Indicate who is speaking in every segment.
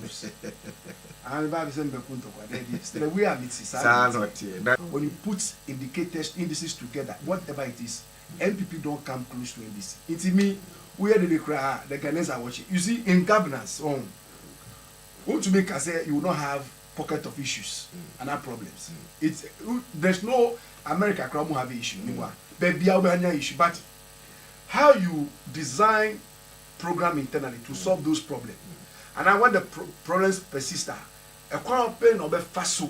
Speaker 1: issues. And Bible says the way it is. When you put indices together, whatever it is, NPP don't come close to NDC. It's me where they cry, the Ghanaians are watching. You see, in governance, want to make us say you will not have pocket of issues and have problems. There's no America crowd have issue anymore. Baby, issue, but how you design program internally to solve those problems. And I want the problems persist. A quarrel pain or be faso,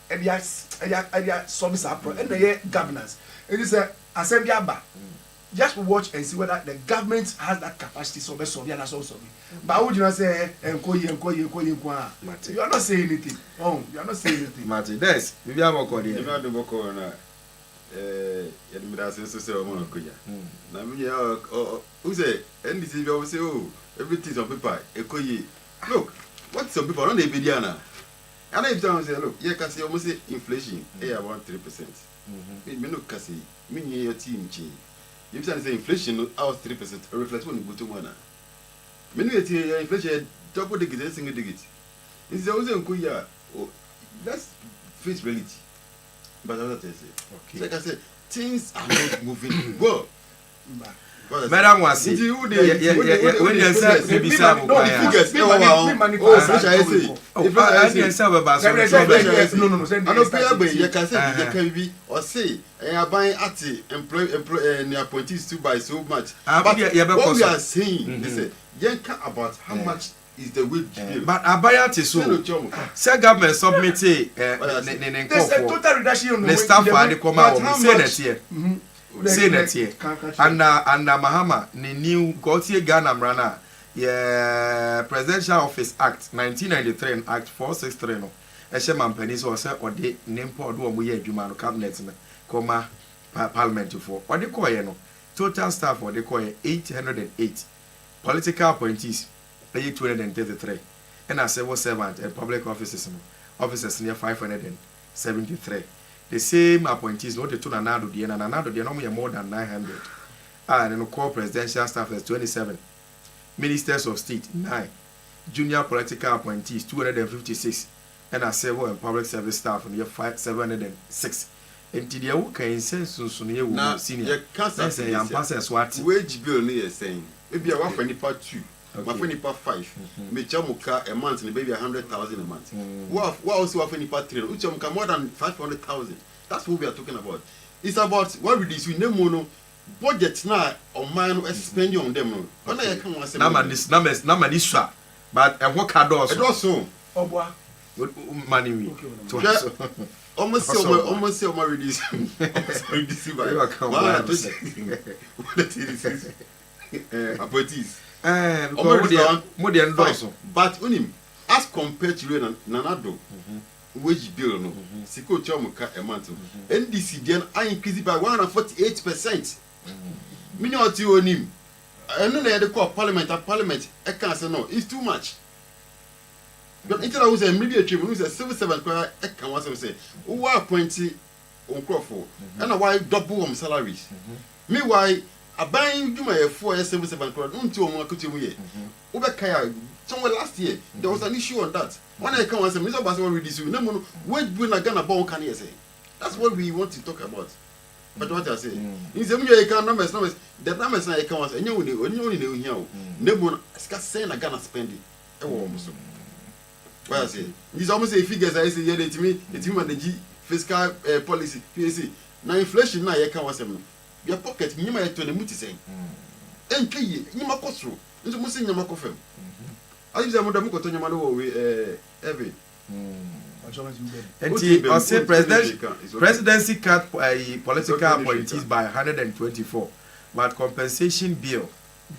Speaker 1: and the service approach and the governance. It is a assembly. Just watch and see whether the government has that capacity to solve and solve. But would you not say, you are not saying anything. Oh, you are not saying anything.
Speaker 2: Martin, this, maybe I'm not calling
Speaker 3: you. Not the book on who say, and this is always say, oh, everything's on paper. Look, what's some people on the Bidiana? And if someone say, look, you can see almost inflation, about 3%. Me no can see, me your team change. If someone say inflation out 3%, a reflection on the bottom one. Many inflation double digit, single digit. It's always a good year. That's face reality. But that's what I say. Okay. Like I said, things are not moving. Go.
Speaker 2: Madam was it? When you said maybe some figures, no, you can say you can be or say I am buying at employ appointees to buy so much. But what we are saying is about how much is the wage bill. But Abayat is so. Say government submitted
Speaker 1: there's a total reduction on
Speaker 2: the staff for the command. Say that here. Say that here. And Mahama, the new Gautier Ghana Mrana, Presidential Office Act 1993 and Act 463 no. Esheman Penis or say or the name for do we Jumano cabinet comma parliament for. Or the coy no. Total staff for the coy 808. Political appointees 233. And as civil servant and public officers near 573. The same appointees, not the two Nanado, the Nanado, they are more than 900. And then core presidential staff is 27. Ministers of State, 9. Junior political appointees, 256. And as civil and public service staff, near 706. And the work in census, near senior. That's a young person, what
Speaker 3: wage bill near saying. Maybe I want for any part 2. My friend part 5. Me chamuka a month and maybe 100,000 a month. What also have any part 3? Which chamuka more than 500,000. That's what we are talking about. It's about what we do. No mono budget now on man spending on them. When I come and say,
Speaker 2: numbers, but and what card also?
Speaker 1: Oh, boy,
Speaker 2: money.
Speaker 3: Almost say, my reduce. Appointees. But unim as compared to Nanado wage bill no siko chomuka a month NDC then I increase by 148%. Mini oti onim eno na yede call parliament e can say no it's too much. But it was a immediate who is a civil servant e can was say who appointee on crofo and why double salaries. Meanwhile buying you my 4 years 77 crore until one could you Ubekaya somewhere last year there was an issue on that. When I come and say Mr. Bassel reduce you no wage bill na Ghana born can you say. That's what we want to talk about. But what I say is you can numbers the numbers na can was and you only here no ska say na Ghana spending e wo almost. What I say these almost say figures I say here to me it manage fiscal policy PAC na inflation na you can was your pocket nyima to the muti saying enke nyima kosro nso mo se nyima kofem ayi ze mo da mo ko to nyima no we every
Speaker 2: and I say presidency cut political appointees by 124 but compensation bill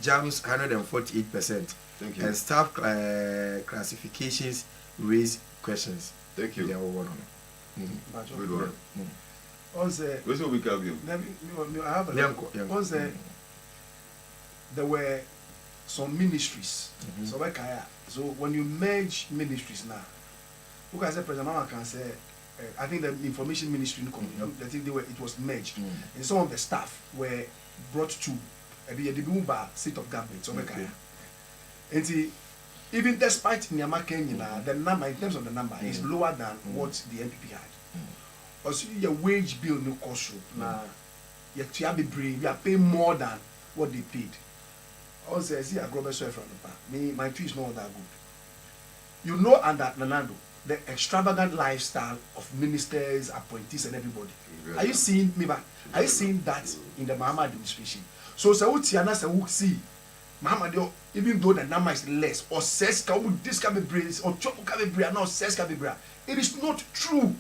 Speaker 2: jumps 148%.
Speaker 3: Thank you.
Speaker 2: And staff classifications raise questions.
Speaker 3: Thank you.
Speaker 2: They are all
Speaker 3: Good one.
Speaker 1: Where's
Speaker 3: what we can do?
Speaker 1: I have a there were some ministries. So when you merge ministries now, who can say President Mama can say I think the information ministry I think it was merged. And some of the staff were brought to the Bumba seat of government. So even despite Nyama Kenya, the number in terms of the number is lower than what the NPP had. Also, your wage bill no cost now. You are paying more than what they paid. Also, I see a global soil from the back. Me, my tree is not that good. You know, under Nanado, the extravagant lifestyle of ministers, appointees, and everybody. Are you seeing me back? Are you seeing that in the Mahama administration? So, Tiana see Mahama, even though the number is less, or says this can be brains, or chop can be brain, or says can be brain. It is not true.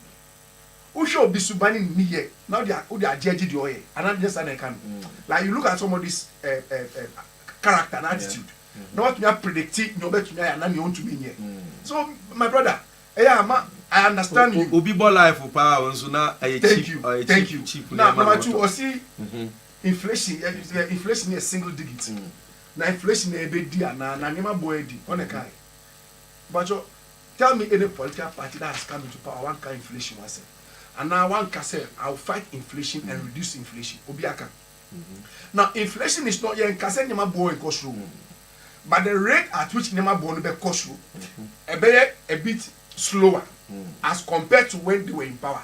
Speaker 1: Who should be subbanning me here? Now they are judging the way, and I'm just saying I can. Like you look at some of this character and attitude. Not me predicting, no better me and you want to be here. So my brother, I understand you.
Speaker 2: Obi life for power, so now
Speaker 1: thank you. Now number two, I see inflation. Inflation is single digit. Now inflation is a big deal. Now never boy on a kind. But tell me any political party that has come into power, one kind inflation was. And now one can say, I'll fight inflation and reduce inflation. Obiaka. Now, inflation is not yet in Kase Nema Bo in cost room. But the rate at which Nema Bo be cost room, a bit slower as compared to when they were in power.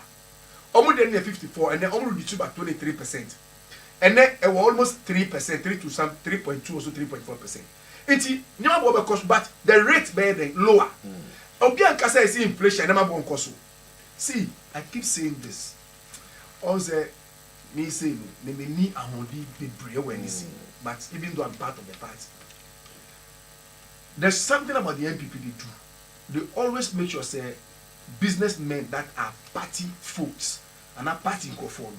Speaker 1: Almost then 54, and then almost reduced by 23%. And then it was almost 3%, 3 to some 3.2 or so 3.4%. It's Nema Bo be cost, but the rate be lower. Obiaka says inflation, Nema Bo in cost room. See, I keep saying this. Also, me say me need ahondi be brave when you see. But even though I'm part of the party, there's something about the NPP they do. They always make sure say businessmen that are party folks and are party conform.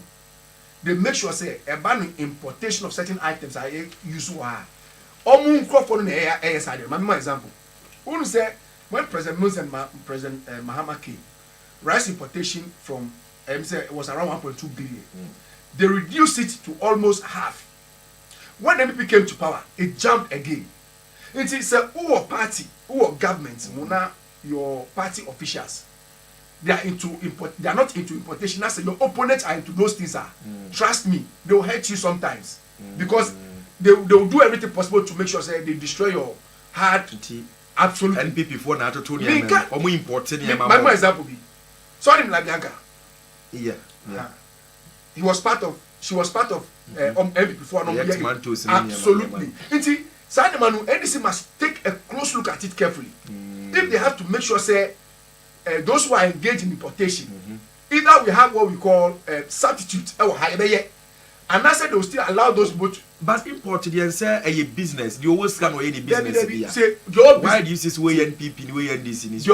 Speaker 1: They make sure say a ban importation of certain items are used. Omun conform in air side. My example. Who say when President Musa and President Mahama came. Rice importation from it was around 1.2 billion. They reduced it to almost half. When the NPP came to power, it jumped again. It is a party, government, your party officials. They are they are not into importation. That's your opponents are into those things. Trust me, they will hurt you sometimes. Because they will do everything possible to make sure say, they destroy your heart. Absolutely.
Speaker 2: NPP for NATO to the
Speaker 1: my example be. Sorry, Mlabianka.
Speaker 2: Yeah.
Speaker 1: She was part of NPP before. Absolutely. Inti, Sademanu, NDC must take a close look at it carefully. If they have to make sure, say, those who are engaged in importation, either we have what we call substitute or higher, and I said they will still allow those both.
Speaker 2: But import and say a business, you always can any business.
Speaker 1: Why
Speaker 2: do you say way NPP, way NDC is the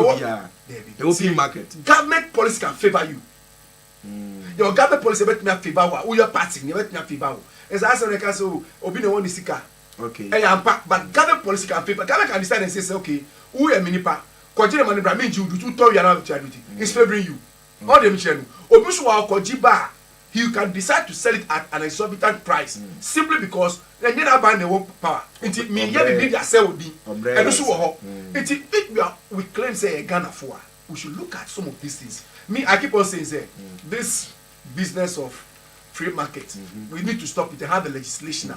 Speaker 2: open market?
Speaker 1: Government policy can favor you. Your government policy bet me favor who your party, you bet me favor. As I said, I say, Obi no one is sicker.
Speaker 2: Okay.
Speaker 1: But government policy can favor. Government can decide and say, okay, who a minipa, continue money, but means you do 2 years now charity. It's favoring you. All the mission. Obi so wa kojiba. He can decide to sell it at an exorbitant price simply because they need to buy the work power. It means you sell with me. And also, if we claim say Ghana for, we should look at some of these things. Me, I keep on saying, say, this business of free market, we need to stop it and have the legislation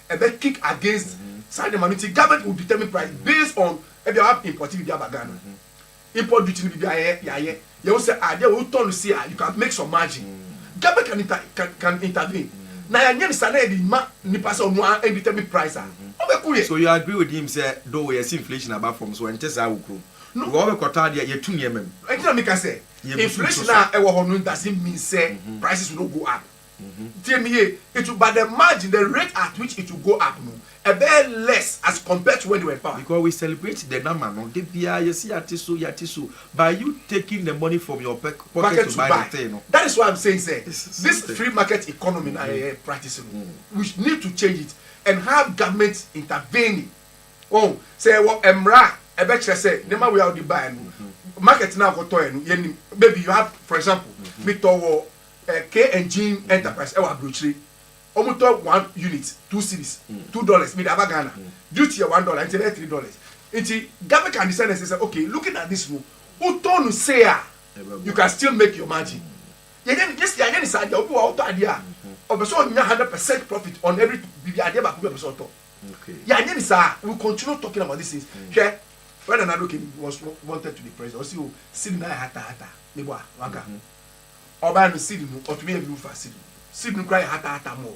Speaker 1: and then kick against side humanity. Government will determine price based on if you have imported with Ghana. Import duty will be there. You will say, they will turn to see you can make some margin. Government can intervene. Now, you say determine price.
Speaker 2: So you agree with him, say, though we see inflation about from so and test our crew. No, we have a quota there. You too near me.
Speaker 1: I can say inflation now. Doesn't mean say prices will not go up. Tell me, it will by the margin, the rate at which it will go up, a bit less as compared to when they were in power.
Speaker 2: Because we celebrate the number, no, you see, yatisu. By you taking the money from your pocket to buy the thing. No?
Speaker 1: That is why I'm saying, say, this free market economy practicing, we need to change it and have government intervening. Oh, say what Emra, I bet you say, never we are the buy market now go to maybe you have, for example, Victor K&G Enterprise, our brochure. Almost 1 unit, 2 cities, $2, made Ghana. Duty $1, until $3. It's government can decide and say, okay, looking at this room, who told you say you can still make your margin. You then just the idea is that you out idea of a sort 100% profit on every idea back with a sort of. Yeah, we continue talking about these things. Okay, when Nanado was wanted to be president, also sitting there hata nebo waka. Oba no sitting or to me every for sitting cry hata more.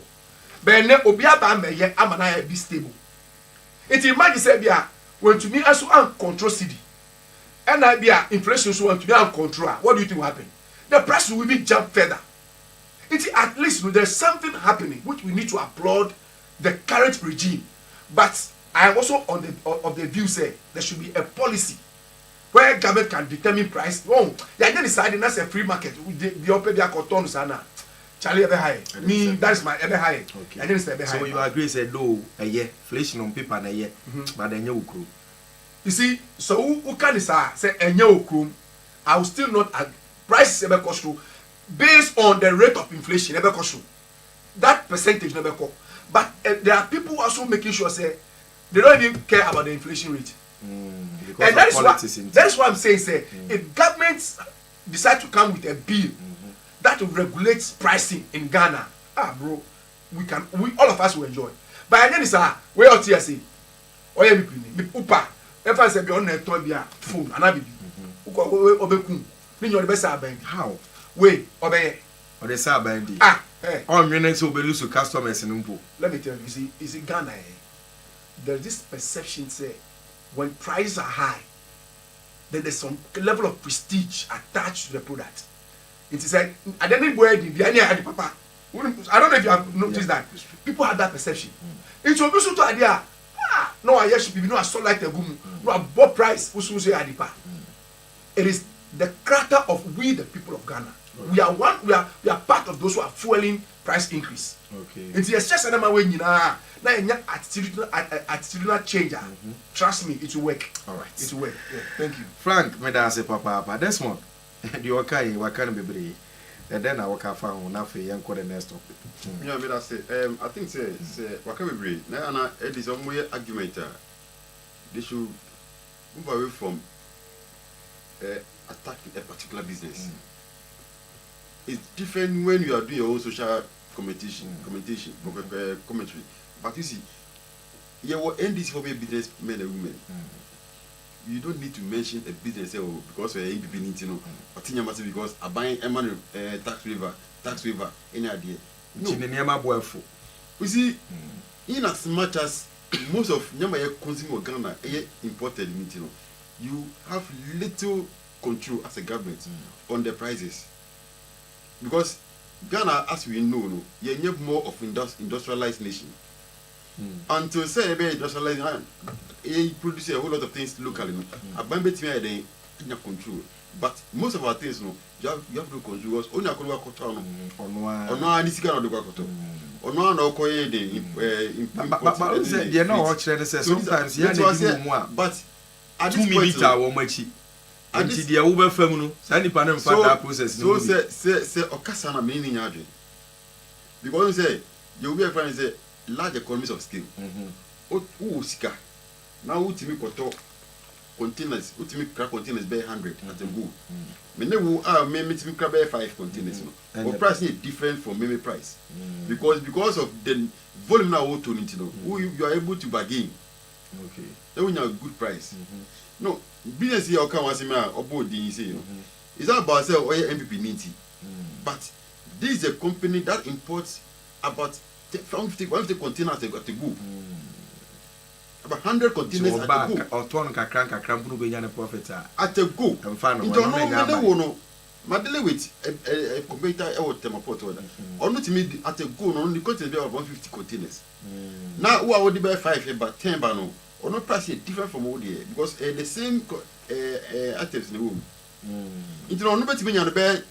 Speaker 1: But ne obia ba me ye amana be stable. It imagine say bia when to me also control city. And I be inflation so want to be control. What do you think will happen? The price will even jump further. At least there's something happening which we need to applaud the current regime. But I am also of the view say there should be a policy where government can determine price. Oh, they are deciding that's a free market. The open their cotton sana. Charlie ever high. Me that's my ever high.
Speaker 2: Okay.
Speaker 1: I didn't say ever high.
Speaker 2: So you agree say though a year inflation on paper na year, but then you will.
Speaker 1: You see, so who can say enye okrum? I will still not price ever cost based on the rate of inflation ever cost. That percentage never cost. But there are people also making sure say they don't even care about the inflation rate. And that is what I'm saying. Say if governments decide to come with a bill that will regulate pricing in Ghana, bro, we all of us will enjoy. But then is we out here say, oh yeah, me upa. If I say be on a phone, and I be obekum. Ni your best abeng.
Speaker 2: How?
Speaker 1: Wait, obey.
Speaker 2: Or the sa bendi. On your next will lose to customers in Umpo.
Speaker 1: Let me tell you, is it Ghana? There's this perception say when prices are high, then there's some level of prestige attached to the product. It is like I didn't wear the papa. I don't know if you have noticed that. People have that perception. It's also to idea. No, I should be no, I saw like a boom. No, I bought price. It is the character of we, the people of Ghana. Okay. We are part of those who are fueling price increase.
Speaker 2: Okay.
Speaker 1: It's just another way, now attitudinal changer. Trust me, it will work.
Speaker 2: All right.
Speaker 1: It will work. Yeah. Thank you.
Speaker 2: Frank, me da say papa. This one, the wakan be brave. And then I work out for now for young the next topic.
Speaker 3: Yeah, me that say. I think say wakan be brave. Now, ana it is some way argument. They should move away from attacking a particular business. It's different when you are doing your own social commentary. But you see, you will end this for me business men and women. You don't need to mention a business because you're APP, you know, or because I buy a money tax waiver, any idea. No. You see, in as much as most of Nyama consumer Ghana imported meat, you know, you have little control as a government on the prices. Because Ghana, as we know, you have more of industrialized nation. Until say industrialized, you produce a whole lot of things locally. A bambet me in control. But most of our things, you have to control because only a Korea Koto or no, this kind of the Koto. Or no, Korea,
Speaker 2: but they are not watching. Sometimes, yeah,
Speaker 3: but at
Speaker 2: 2 minutes or much. And the over feminine, Sandy Panam for that process.
Speaker 3: So say Okasana meaning again. Because say you will be a friend say large economies of scale. Oh, Sika. Now, Utimi Koto containers, Utimi crab containers by 100 at a go. Many will maybe crab by 5 containers. But price is different from maybe price. Because of the volume now, you are able to bargain.
Speaker 2: Okay.
Speaker 3: Then when you have a good price. No, business here come as a about the say, it's not about sell oil MPP Ninti. But this is a company that imports about 150 containers at the go. About 100 containers at the go.
Speaker 2: Or turn kakran profit
Speaker 3: at the go.
Speaker 2: And find
Speaker 3: no, Madele with a competitor or Temaport order. Or not to me at a go, only container of 150 containers. Now, who are buy 5 but 10 bano? Or not price is different from all the because the same items in the room. It's not nobody to me on the bed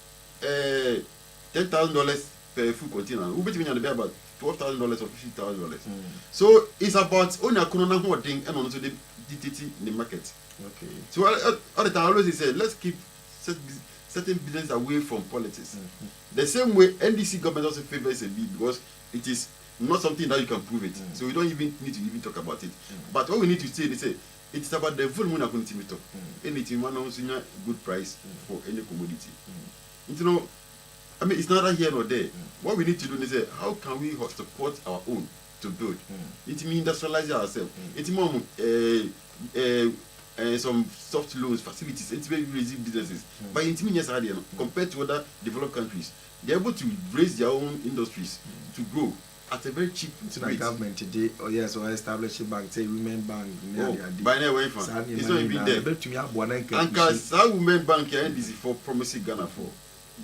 Speaker 3: $10,000 per food container. Who bet me on the bed about $12,000 or $50,000. So it's about only a corona thing and also the DTT in the market.
Speaker 2: Okay.
Speaker 3: So all the time I always say let's keep certain business away from politics. The same way NDC government also favors a bit because it is not something that you can prove it. So we don't even need to even talk about it. But what we need to say, they say, it's about the volume of community talk. Anything man also a good price for any commodity. You know, I mean, it's neither here nor there. What we need to do is say, how can we support our own to build? It means industrialize ourselves. It means some soft loans facilities and very raising businesses. But in yes, compared to other developed countries, they're able to raise their own industries to grow at a very cheap rate.
Speaker 2: Government today, yes, or establish a bank, say women bank.
Speaker 3: By now, it's not even there. And because our women bank here is for promising Ghana for.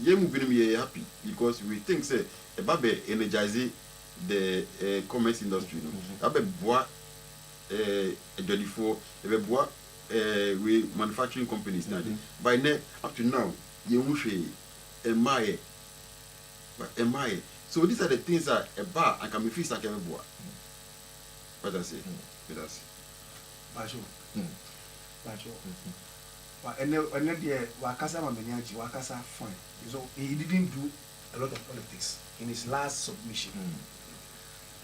Speaker 3: Yeah, we happy because we think say about energizing the commerce industry. About bois, we manufacturing companies now. By now, up to now, you must emaye. So these are the things that a bar and can be fixed like a bois. What I say?
Speaker 1: Bajo. But and then the Wakasa Mamenyaji, Wakasa fine. So he didn't do a lot of politics in his last submission.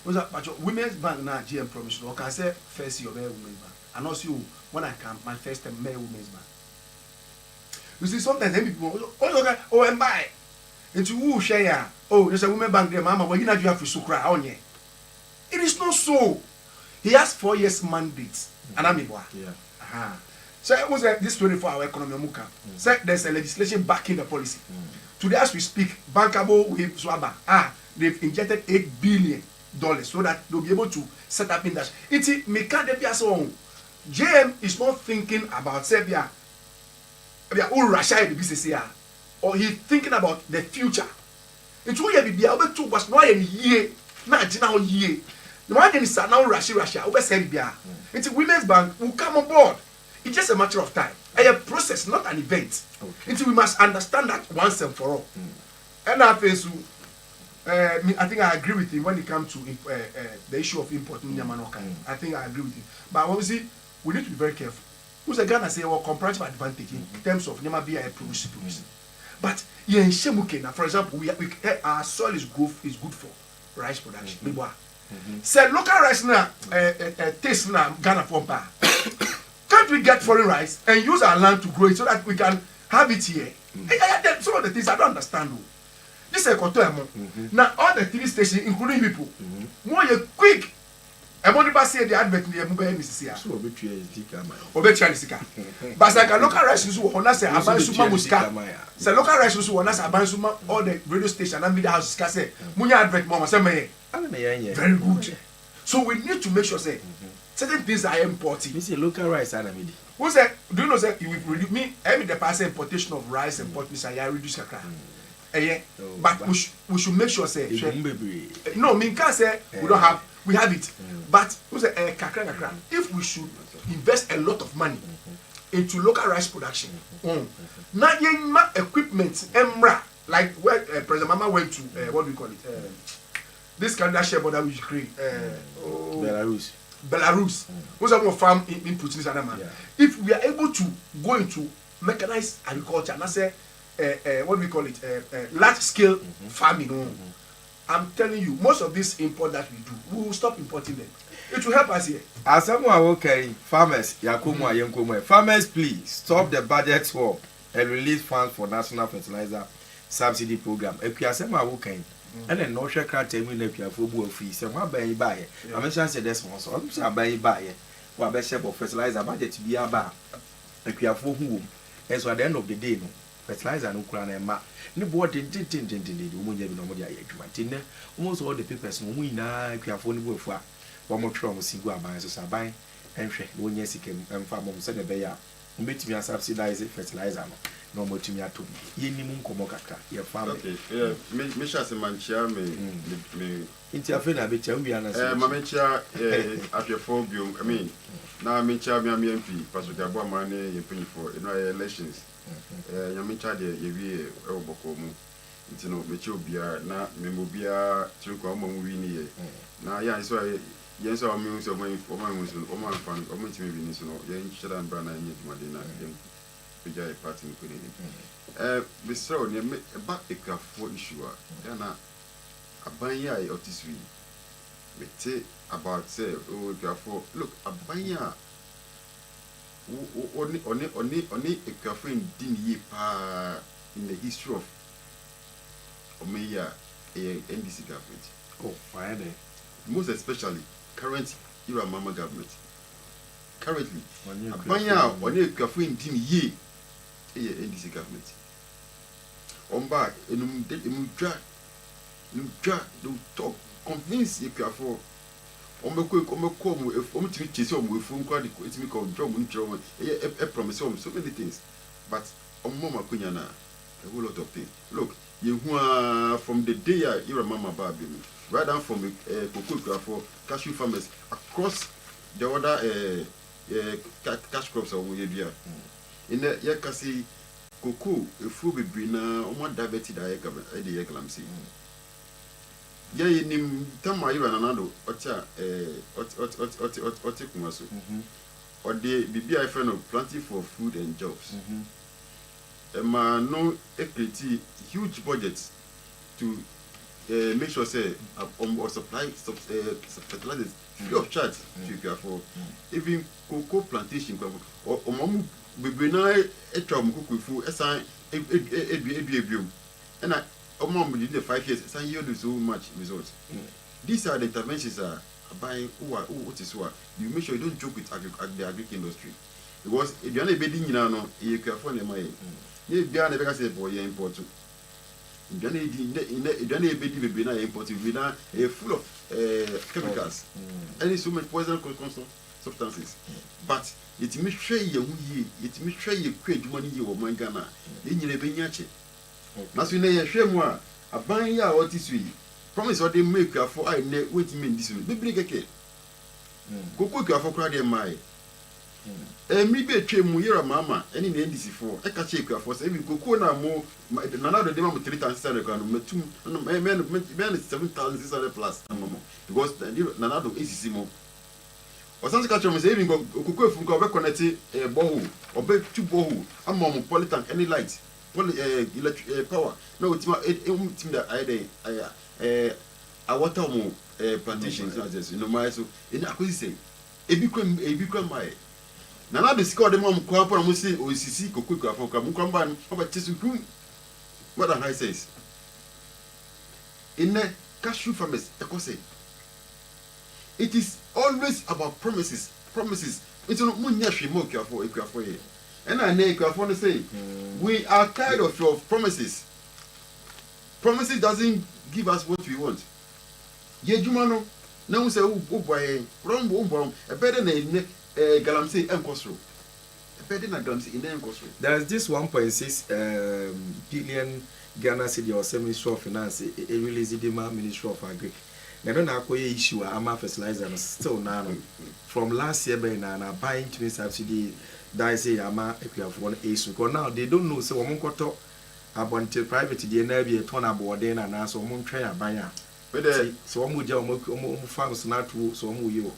Speaker 1: Was that Bajo Women's Bank now GM promise? Or can I say first year Women's Bank? And also when I come my first time Women's Bank. You see sometimes people and buy. Into who share? Oh, there's a women bank there, Mama. But you not you have to sukra on ye. It is not so. He has 4 years mandate, and I'm yeah. So it was this 24-hour economy muka. So there's a legislation backing the policy. Today, as we speak, Bankable with Swaba, they've injected $8 billion so that they'll be able to set up industry. It's me can't be so. JM is not thinking about Serbia. All Russia the business here. Or he's thinking about the future. It's why you be able to was no year, not now year. The one is now Russia, over Serbia. It's a women's bank will come on board. It's just a matter of time. A process, not an event. Okay. We must understand that once and for all. And I think I agree with him when it comes to the issue of importing Yamanoka. I think I agree with him. But obviously, we need to be very careful. Who's a Ghana say, well, comparative advantage in terms of Yamabia produce. But in Shemukena, for example, our soil is good for rice production. Say local rice now, taste now Ghana pompa. Can't we get foreign rice and use our land to grow it so that we can have it here? Some of the things I don't understand. This is a koto. Now all the TV stations, including people, more you quick. I want to say the advert in the mobile Mississippi. So, but like a local rice who want to say Abansuma Muska. Say local rice who want to say Abansuma, all the radio station and media houses can say, Munya advert, Mama, say, very good. So, we need to make sure say certain things are important.
Speaker 2: You say local rice, Anamidi.
Speaker 1: Who said, do you know, say, you will reduce me, every the past importation of rice and pot, Mr. I reduce Kakra. But we should make sure say, no, me can't say we don't have. We have it, but if we should invest a lot of money into local rice production, now equipment, emra, like where President Mama went to, what do we call it? This Canada share border we create, Belarus. Who's a more farm input in this other man? If we are able to go into mechanized agriculture, and I say, what do we call it? Large scale farming. I'm telling you, most of this import that we do, we will stop importing them. It will help us here.
Speaker 2: As someone okay, farmers, farmers, please stop the budget war and release funds for national fertilizer subsidy program. If you are someone okay, and then no share can't tell me if you have a free, someone buy it. I'm not sure this one, so I'm sure buy it. Well, best share of fertilizer budget to be a bar. If you have for whom, and so at the end of the day, no fertilizer no crown ma. Ni board almost all the papers no we na akwiafo ni bofu a wo mo tro mo sigu aban so saban enhwe wo nya sika emfa mo se de be ya mbetimi a subsidize fertilizer no mo tumi ato ye ni mu nkomo kakra ye farm
Speaker 3: me sha se manchia me
Speaker 2: inti afa na be cha wi ana se
Speaker 3: ma me cha afefo bio I mean na me cha me MP paso ga bo ma ne ye pinfo elections Yamicha de yewie eboko mu nti no mechi obia na memobia trinko mo mu wi ni ye na ya so ye so o mu so mo mu so o ma fan o mu timi bi ni so no ye nchira mbra na nye dwumade na ye peja e party ko ni be so ne ba ekafo issue a na aban ya e otiswi mete about say o ekafo look aban ya Only a caffeine didn't ye in the history of Omeya NDC government.
Speaker 2: Oh, fine.
Speaker 3: Most especially current era Mama government. currently abanya on a ekuafo ndim ye NDC government omba enum dwa do talk convince ekuafo omeko mu timi chese omu efu nkwa de etimi ko drum mu ntro e promise so many things but omo makunya na a whole lot of things. Look, from the day you remember Baby, right down from cocoa ekuafo cashew farmers across the other cash crops or whatever. In the yakasi cocoa, a full be na omo diabetes the eclampsy. Yeah, in him, Tama Iranado, Otikumasu, or the BBI friend of plenty for food and jobs. No equity, huge budgets to make sure say or supply fertilizers free of charge to Ekuafo. Even cocoa plantation or Mamu Bibina Etram Kuku, assign a and I within the 5 years, some yield so much results. These are the interventions are buying what is what. You make sure you don't joke with the agric industry. Because if you're not bidding, you can find a money. If you are never say for your import, if you're not bidding, import, you are full of chemicals and so much poison substances. But it may show you, it may show you create money or mangana in your benyache. As we know, shame a buying ya what is we promise what they make for I ne wait me this way. Be cake. Cocoa for crowd my. Me be a tree year mama, any NDC for a catch for saving cocoa na more another demand with 3,000 men 7,600 plus because Nanado is more. Or some catch me saving cocoa from go connected a bowl or bed 2 bowl, a mom polytank any light. Electric power. No, it's that I water more plantations, my so in acquisition. A become my. Nana discovered the mom crop or Musi or CC Cocoa for Kamukamban about Chesu. What a high says. In the cashew farmers, it is always about promises. It's not Munyashi Mokia for Equafor. And I want to say, we are tired of your promises. Promises doesn't give us what we want. Yejumano, no say, oh boy, wrong, a better name, Galamsey and Cosro. A better than Galamsey in the Cosro.
Speaker 2: There's this 1.6 billion Ghana City or Ministry of Finance, a release the Ministry of Agri. Now, don't have issue, I'm a fertilizer still now. From last year, by now, buying to subsidy. That say ama Ekuafo issue because now they don't know so omo koto abonte private dey na be turn aboard then and so omo ntwen abanya so omo ja omo farms na to so omo yo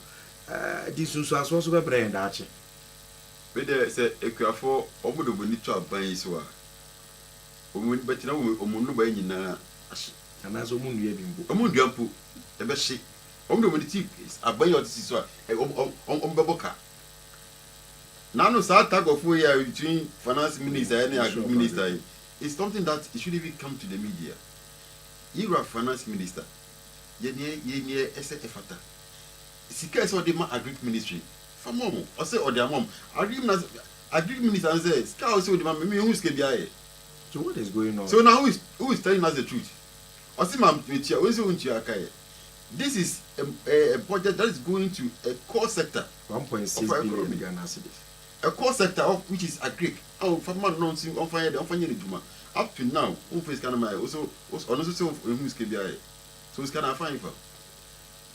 Speaker 2: this so so be brand ache
Speaker 3: we dey say Ekuafo omo do boni to aban so a omo betina omo no ba nyina ahye
Speaker 2: ana so omo nua bimbo
Speaker 3: omo nua mpo e be hye omo do boni ti aban yo ti so a omo be boka. Now, no tag of way between finance minister and agri minister is something that it should even come to the media. You are finance minister. Ye SFata. Sika is what the agri ministry. For mom, or say or their mom. Agri minister says, "Sika also the man me who's KBI."
Speaker 2: So what is going on?
Speaker 3: So now who is telling us the truth? Or see, ma'am, this is a budget that is going to a core sector.
Speaker 2: 1.6 billion Ghana cedis.
Speaker 3: A core sector of which is agric. Oh, for man, non on fire, up to now, face can also who's KBI. So it's kind of fine for.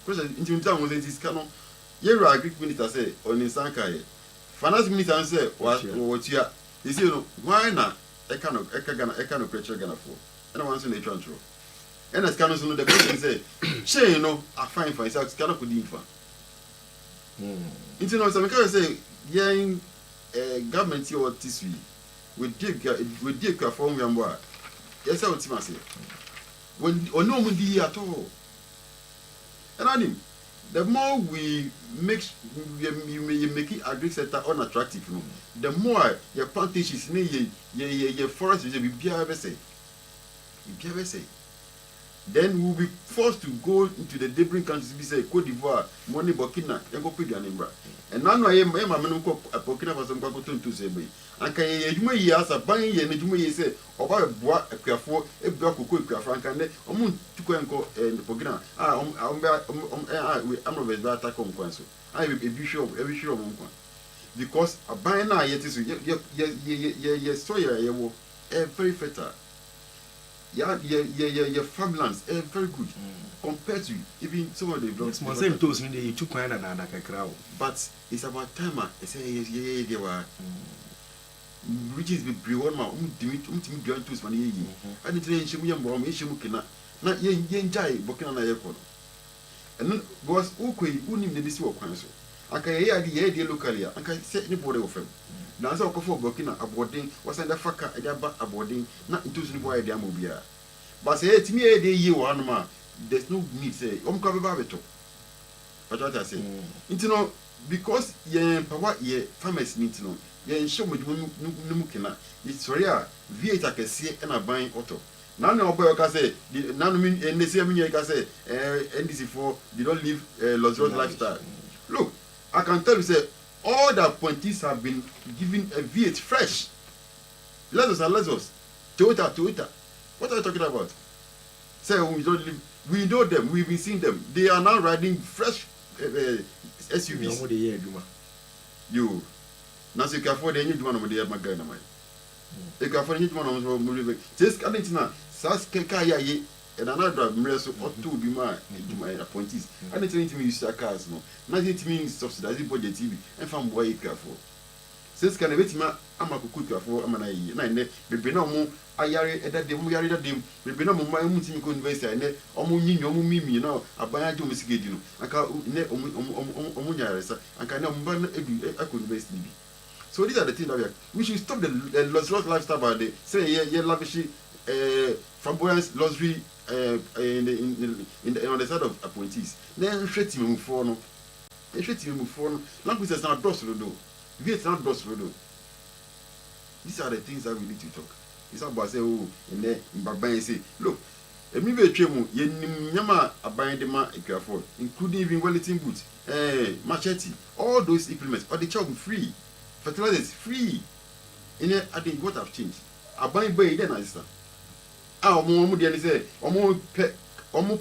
Speaker 3: Because in town was this canon. You're agric minister say on in Sankai. Finance minister say, what you are. You see, why not? I cannot creature Ghana for. And I want to nature control. And as Canon the person say, she I find for itself, cannot put in for. It's some can say, yeah. Government here or this week with dig from Yamba. Yes, I would say. When or no money at all. And I mean, the more we make it agri sector unattractive, the more your plantations, your forest will be say. then we will be forced to go into the neighboring countries be say Cote d'Ivoire, money Burkina, and go pay the animal. And now I am a Burkina Faso go to say be. And can you may years a buying and you may say about a careful a block of quick frank and to go and go and Burkina. I'm not very attack on council. I will be sure of every sure of one. Because a buying now yet is yes, so you're very fertile. Your farmlands are very good compared to even some of the blocks.
Speaker 2: It's same toes in the two kind and a crowd.
Speaker 3: But it's about time. I say, they were which is the brewan, join to Spanish. I didn't say, Shimukina, not yen jai, Bokana Airport. And then was okay, who knew the district council. I can hear the idea locally, I can say anybody of him. Now, so for Burkina aboarding was under Faka aboarding, not into the boy idea mobile. But say to me, a day you one man, there's no need say, Babito. But what I say, you know, because ye power ye farmers need to know, ye show me Numukina, it's real, Vieta can see and a buying auto. Now, no boy can say, none mean, and they say, I can say, NDC4, they don't live luxurious lifestyle. Look, I can tell you, say, all the appointees have been given a V8 fresh. Lexus. Toyota. What are you talking about? Say we don't live. We know them. We've been seeing them. They are now riding fresh SUVs. You. Now so you can afford any one of the other guy. You can afford any one of them. Just can't now. Sas kekaya and another mreso or two be my appointees. And it's anything you use cars no. Nothing to mean subsidizing budget TV and from boy careful. Since can wait ma ama kuku careful amana yi. Na ene bebe na omo ayare eda dem yare da dem. Bebe na mo ma mu timi ko university ene omo nyinyo omo mimi na abanya jo musigedi no. Aka ne omo nyare sa. Aka na omo ba na edu akọ university bi. So these are the things that we should stop the luxurious lifestyle by the say ye lavishy flamboyance luxury on the side of appointees. Then shit me for no. Language is not dos rodo. It's not dos rodo. These are the things that we need to talk. It's about say oh and then Baba say look. Emi be twemu ye nyama aban de ma ekwafo including even Wellington boots, machete, all those implements or the child free. Fertilizers free. In I think what have changed. Aban boy then answer. Omo de say omo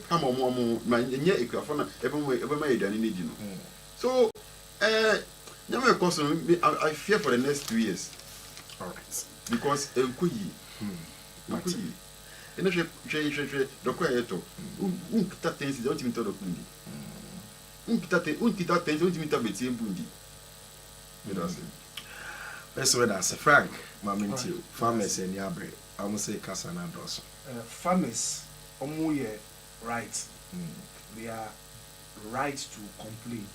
Speaker 3: pam omo ma nye ekwafo na ebe ma edane need no. So nyama question I fear for the next 2 years.
Speaker 2: All right.
Speaker 3: Because enkoyi. Enkoyi. Ene hwe dokwa yeto. Unkita tensi don't even tell dokundi. Unkita tensi don't even tell beti embundi. Me that's it.
Speaker 2: Let's wait as Frank Maminti farmers in Yabre. I must say Kasana Dos.
Speaker 1: Farmers omo right. They are right to complain.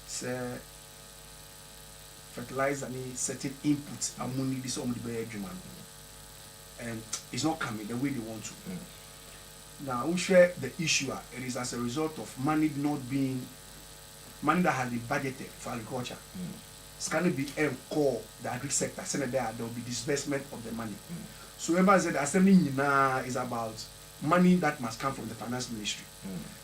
Speaker 1: Say fertilizer and certain inputs among this on the adwuma. And it's not coming the way they want to. Now we share the issue. It is as a result of money that has been budgeted for agriculture. It's going to be core the agri sector. So there will be disbursement of the money. So remember that the assembly is about money that must come from the finance ministry.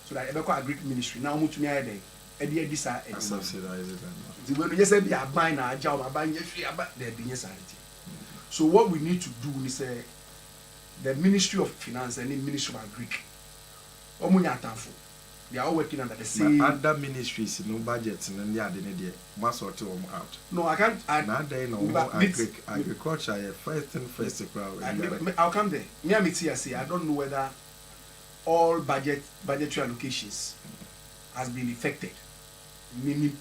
Speaker 1: So that the agri ministry now move to me there. This are
Speaker 2: subsidize it.
Speaker 1: The when you say we are buying our job, buying there be necessity. So what we need to do is the Ministry of Finance and the Ministry of Agri. They are all working under the same.
Speaker 2: Other ministries, no budgets, and they are must sort them out.
Speaker 1: No, I can't.
Speaker 2: Agriculture, first crowd.
Speaker 1: I'll come there. I don't know whether all budgetary allocations has been effected. Meaning,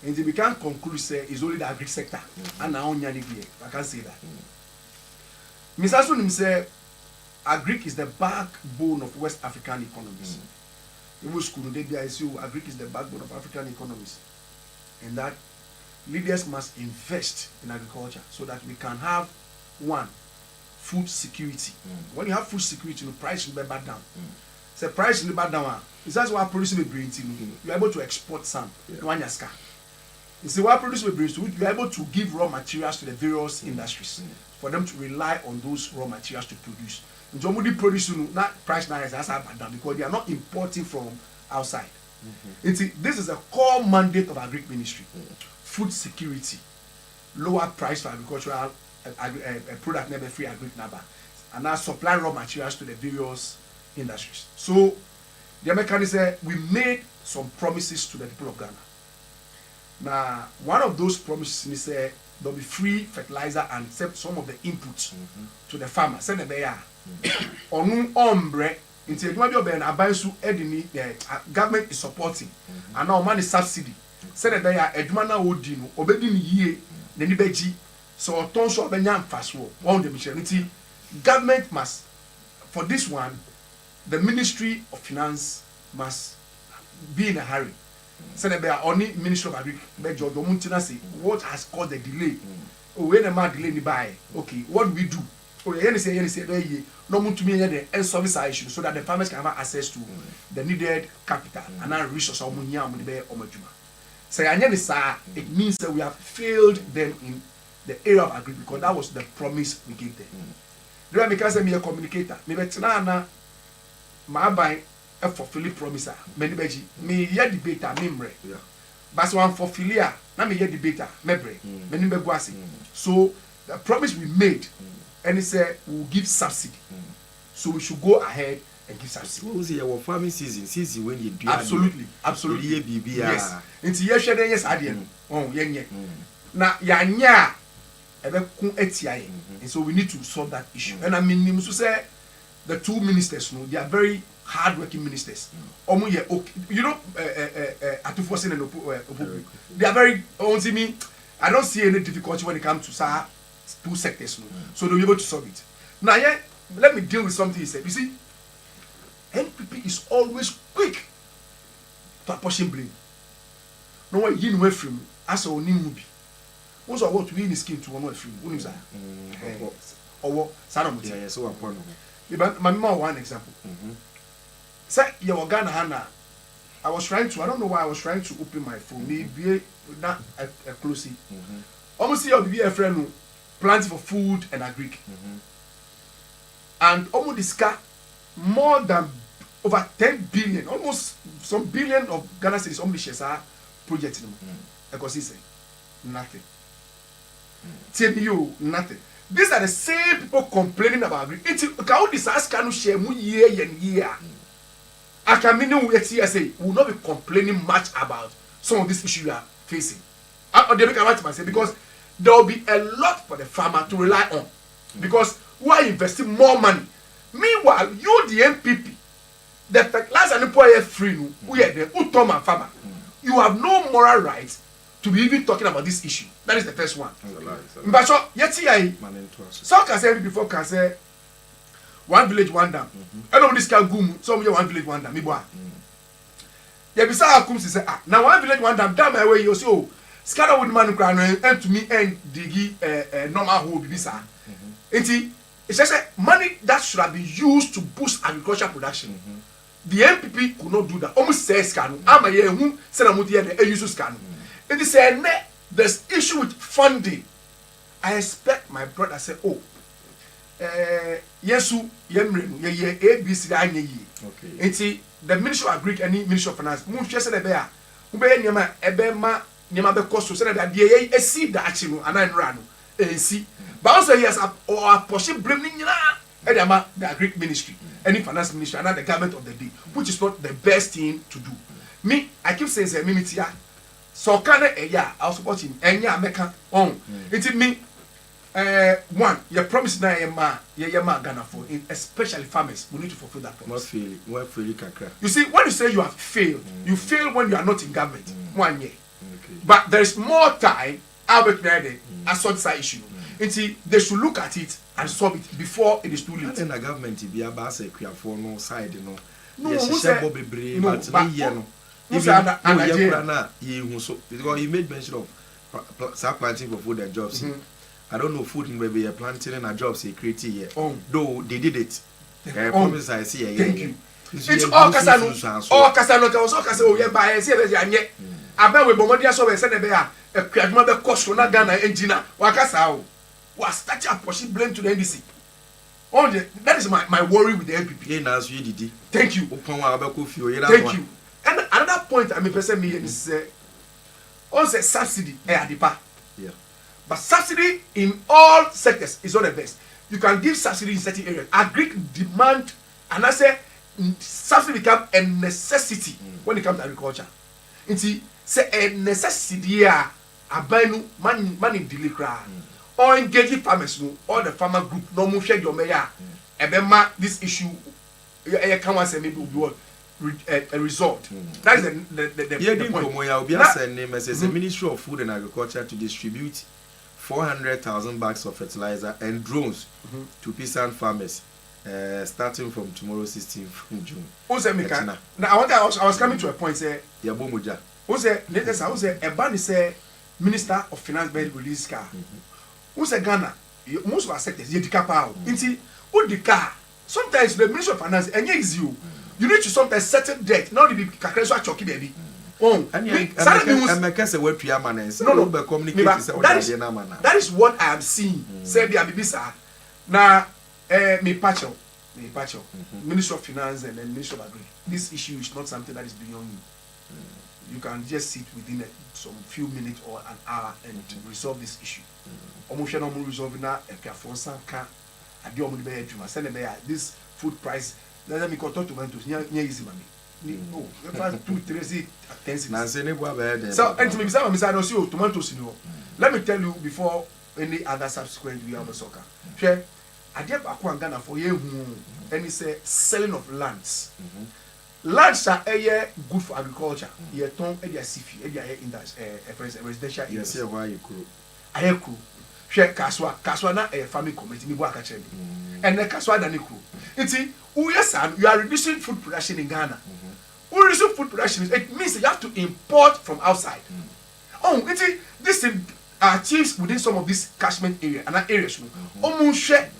Speaker 1: and we can't conclude say it's only the agri sector and now I can't say that. Mr. Sunim say agri is the backbone of West African economies. Even school they ICU agri is the backbone of African economies, and that leaders must invest in agriculture so that we can have one food security. When you have food security, the price will be back down. So price will be back down. Is that why producing a brain team? You're able to export some. One yaska. You see, what produce we bring, so we are able to give raw materials to the various industries for them to rely on those raw materials to produce. And somebody produce not price now is bad because they are not importing from outside. This is a core mandate of Agric Ministry: food security, lower price for agricultural product, never free agric number, and now supply raw materials to the various industries. So the Americans say we made some promises to the people of Ghana. Now, one of those promises is there will be free fertilizer and some of the inputs to the farmer. Send the bear on ombre into the government is supporting and now money subsidy. Send the bear Edmana Odino, obedin ye, the Nibeji, so Tonso Benyam Faswo, one the mission. Government must, for this one, the Ministry of Finance must be in a hurry. Senator, only Ministry of Agriculture, what has caused the delay? Oh, when a man delay the buy, okay, what do we do? Oh, you say, no more to me the service issue so that the farmers can have access to the needed capital and now resource or money on the bear or majuma. Say, it means that we have failed them in the area of agriculture because that was the promise we gave them. Then because I'm a communicator, maybe Tana, my buy. For Philip promiser, many beji, me ye debater, membre. But one for Philia, na me ye debater, membre, many begwasi. So the promise we made, and he said we will give subsidy. So we should go ahead and give subsidy.
Speaker 2: What was your farming season when you do?
Speaker 1: Absolutely. Yes. Into ye share yes adian. Oh, ye. Na yanya ebe kun etiaye. And so we need to solve that issue. And I mean, so say the two ministers, they are very hard-working ministers. You know, Atufosin and Opoku. They are very. I don't see any difficulty when it comes to two sectors. So they'll be able to solve it. Now, yeah, let me deal with something he said. You see, NPP is always quick to apportion blame. No one yin way from as a new movie. Most of what we in the skin to one way from. What is that? Or what?
Speaker 2: Yeah, so important.
Speaker 1: My mom, one example. Say you were Ghana Hana. I don't know why I was trying to open my phone. Maybe not a closely. Almost you'll be a friend who plans for food and agric. And almost discuss more than over 10 billion, almost some billion of Ghana cities only shares are projects. Because he said nothing. Tell you nothing. These are the same people complaining about agric. It's how this ask can share year and year. I can mean we will not be complaining much about some of these issues we are facing. Because there will be a lot for the farmer to rely on. Because we are investing more money. Meanwhile, you the MPP, the fertilizer and employer free, we are the Utoma farmer. You have no moral right to be even talking about this issue. That is the first one. But so can say before can say one village, one dam. I know this can go. Some one village, one dam. Me boy. Yeah, beside comes say now one village, one dam. Dam away you so. Scatter wood man crown and to me and digi normal hole bisa. It's just money that should have been used to boost agricultural production. The MPP could not do that. Almost says can. I'm a year who said I'm the use scan. It is a net. There's issue with funding. I expect my brother say, oh, yesu yemrenu ye ABC anye yi. Okay. Enti the Ministry of Agric and Ministry of Finance, mu hwe se de be a, mu be niam ebe ma niam be cost so de be ye esi da achi no anan ra no. Ensi. But also yes or portion blame ni nyina e de ma the Agric Ministry, any Finance Ministry and the government of the day, which is not the best thing to do. Me, I keep saying say me tia so can I support him enya meka on. It me one, your promise na yema Ghana for, especially farmers, we need to fulfill that promise. You see, when you say you have failed, you fail when you are not in government. 1 year. Okay. But there is more time. Albert Nede, I saw this issue. They should look at it and solve it before it is too late.
Speaker 2: The government be about say for no side, no. Because he made mention of planting for food and jobs. I don't know food in where planting and jobs he created here. Though they did it. Promise I see.
Speaker 1: Thank you. It's all Casano. All Casano can also say, oh, yeah, by abe we bomodia so we say na be a kwaduma be cost na Ghana engineer wakasa o was start a pushing blame to the NDC. That is my worry with the NPP. Thank you. Thank you. And another point I mean person me is also subsidy adipa.
Speaker 2: Yeah.
Speaker 1: But subsidy in all sectors is not the best. You can give subsidy in certain areas. Agri demand and I say subsidy become a necessity when it comes to agriculture. It's say a necessity here. Abanu money deliver. Or engaging farmers, or the farmer group, no more share your mayor. Ebema this issue, I can't say maybe will be a result. That is the point.
Speaker 2: The Ministry of Food and Agriculture to distribute 400,000 bags of fertilizer and drones to peasant farmers, starting from tomorrow, 16th June.
Speaker 1: Now I was coming to a point. Say, who say, Ebani say, Minister of Finance will release car. Who say Ghana? Most of our sectors, you decap out. Inti, who the car? Sometimes the Ministry of Finance, and yes, you need to sometimes settle debt. Not to be kakreswa choki baby. Oh,
Speaker 2: that
Speaker 1: is what I am seeing. Say the Abibisa. Now, me pacho, Ministry of Finance and then Ministry of Agri. This issue is not something that is beyond you. You can just sit within some few minutes or an hour and resolve this issue. Almost no more resolving that. If you have some can, I do only bear to my send this food price. Let me talk tomatoes. Near easy money. No, if 2, 3, 10 cents. So, and to me, some I don't see tomatoes in you. Let me tell you before any other subsequent we have a soccer. Share. I did Ghana for you, and it's a selling of lands. Lands are good for agriculture. You turn a sifi, a residential area.
Speaker 2: Yes, why you could.
Speaker 1: I have crew. Share Kaswa na a farming committee. Me work actually. And the Kaswa dani crew. It's you are reducing food production in Ghana. We reduce food production. It means you have to import from outside. Oh, it's this thing achieves within some of these catchment area and areas. Almost share.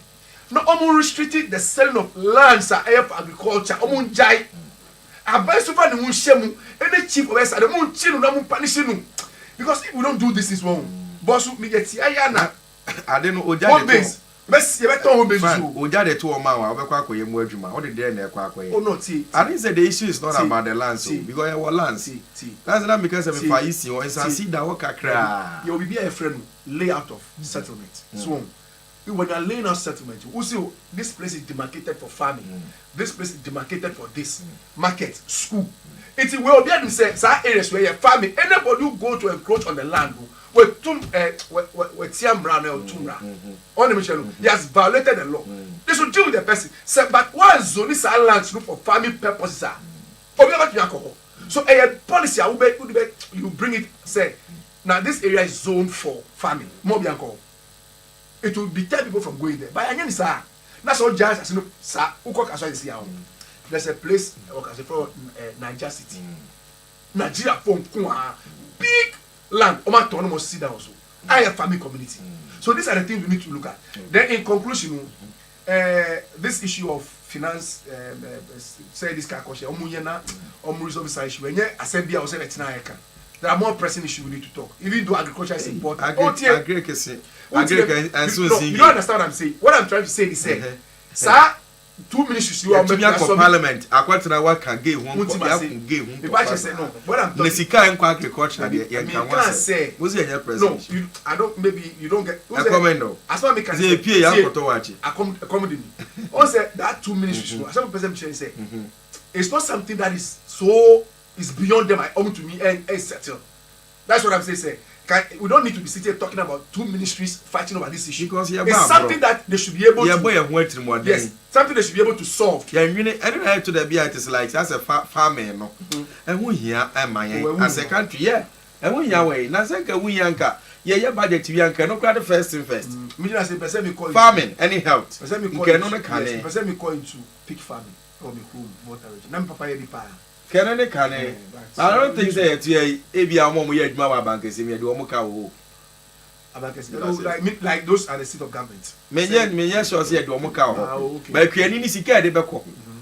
Speaker 1: Not almost restricted the selling of lands for agriculture. Almost jai. Abai super the moon shemu any chief of us the moon chinu na moon punishing because if we don't do this wrong boss me get ayana
Speaker 2: I don't know oja
Speaker 1: base best you better home base
Speaker 2: oja the two ma wa obekwa akoye mu adwuma what did there na ekwa akoye
Speaker 1: oh no see
Speaker 2: I didn't say the issue is not about the land so because our land that's not because of fa isi o see that work akra
Speaker 1: you will be a friend layout of settlement so when you are laying out settlement, you see this place is demarcated for farming. This place is demarcated for this market, school. It will be able to say some areas where you're farming. Anybody who go to encroach on the land, with tiamra or tumra, on the mission, he has violated the law. They should deal with the person. Say, but why zone is our land for farming purposes? So a policy you bring it. Say now this area is zoned for farming. More bianco. It will deter people from going there. But again, sir, that's all jazz. As you know, sir, there's a place for Niger City. Nigeria from big land. Autonomous city also. I have farming community. So these are the things we need to look at. Then, in conclusion, this issue of finance, say this kind of question, there are more pressing issues we need to talk. Even though agriculture is important. You don't understand what I'm saying. What I'm trying to say is, sir, 2 ministries you are making
Speaker 2: parliament. According to what can give one,
Speaker 1: no. What I'm
Speaker 2: talking
Speaker 1: say,
Speaker 2: no,
Speaker 1: I don't. Maybe you don't get.
Speaker 2: As well, because
Speaker 1: accommodate me. Also, that 2 ministries. Some person say, it's not something that is so. It's beyond them. I own to me and settle. That's what I'm saying. We don't need to be sitting talking about 2 ministries fighting over this issue.
Speaker 2: Because
Speaker 1: it's something that they should be able to. Yes, something they should be able to solve.
Speaker 2: Yeah, you know, anyway, to the BIT is like that's a farmer, no. And we here, as a country, yeah. And we here way. Now, say we yanka. Yeah, budget yanka. No, crowd first. Farming, any health.
Speaker 1: Person me call into pig farming or me home water. Nam papa ye pa.
Speaker 2: I don't think that you are more yet my bank is in the Omoka.
Speaker 1: Like those are the seat of government.
Speaker 2: Me yes, was here Omoka. But Kiani is a